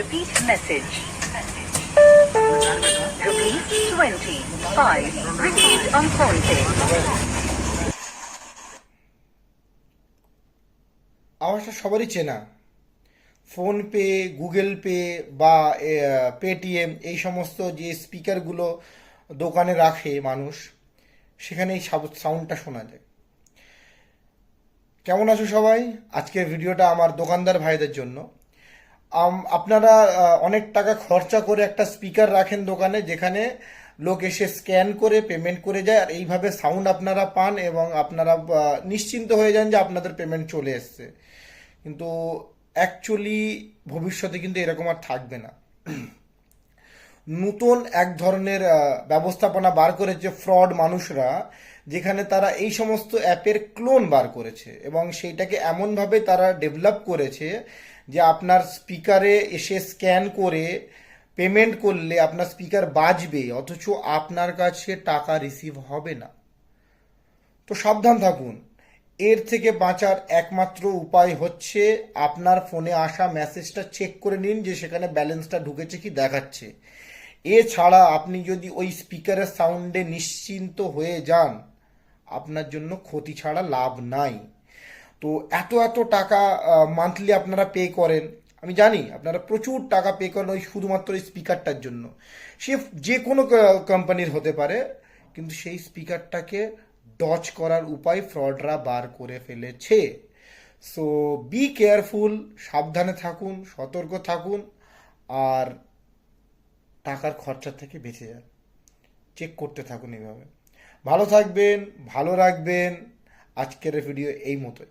Repeat message. Rupees 25 received on PhonePe. আওয়াজটা সবারই চেনা। ফোনপে, গুগল পে বা পেটিএম এই সমস্ত যে স্পিকারগুলো দোকানে রাখে মানুষ, সেখানে এই সাউন্ডটা শোনা যায়। কেমন আছো সবাই? আজকের ভিডিওটা আমার দোকানদার ভাইদের জন্য। আপনারা অনেক টাকা খরচা করে একটা স্পিকার রাখেন দোকানে, যেখানে লোক এসে স্ক্যান করে পেমেন্ট করে যায়, আর এইভাবে সাউন্ড আপনারা পান এবং আপনারা নিশ্চিন্ত হয়ে যান যে আপনাদের পেমেন্ট চলে এসছে। কিন্তু অ্যাকচুয়ালি ভবিষ্যতে কিন্তু এরকম আর থাকবে না। নতুন এক ধরনের ব্যবস্থাপনা বার করেছে ফ্রড মানুষরা, যেখানে তারা এই সমস্ত অ্যাপের ক্লোন বার করেছে এবং সেইটাকে এমনভাবে তারা ডেভেলপ করেছে যে আপনার স্পিকারে এসে স্ক্যান করে পেমেন্ট করলে আপনার স্পিকার বাজবে, অথচ আপনার কাছে টাকা রিসিভ হবে না। তো সাবধান থাকুন। এর থেকে বাঁচার একমাত্র উপায় হচ্ছে আপনার ফোনে আসা মেসেজটা চেক করে নিন যে সেখানে ব্যালেন্সটা ঢুকেছে কি দেখাচ্ছে। এছাড়া আপনি যদি ওই স্পিকারের সাউন্ডে নিশ্চিন্ত হয়ে যান, আপনার জন্য ক্ষতি ছাড়া লাভ নাই। তো এত এত টাকা মান্থলি আপনারা পে করেন, আমি জানি আপনারা প্রচুর টাকা পে করেন ওই শুধুমাত্র ওই স্পিকারটার জন্য। সে যে কোনো কোম্পানির হতে পারে, কিন্তু সেই স্পিকারটাকে ডচ করার উপায় ফ্রডরা বার করে ফেলেছে। সো বি কেয়ারফুল, সাবধানে থাকুন, সতর্ক থাকুন, আর টাকার খরচা থেকে বেঁচে যান। চেক করতে থাকুন এইভাবে। ভালো থাকবেন, ভালো রাখবেন। আজকের ভিডিও এই মতোই।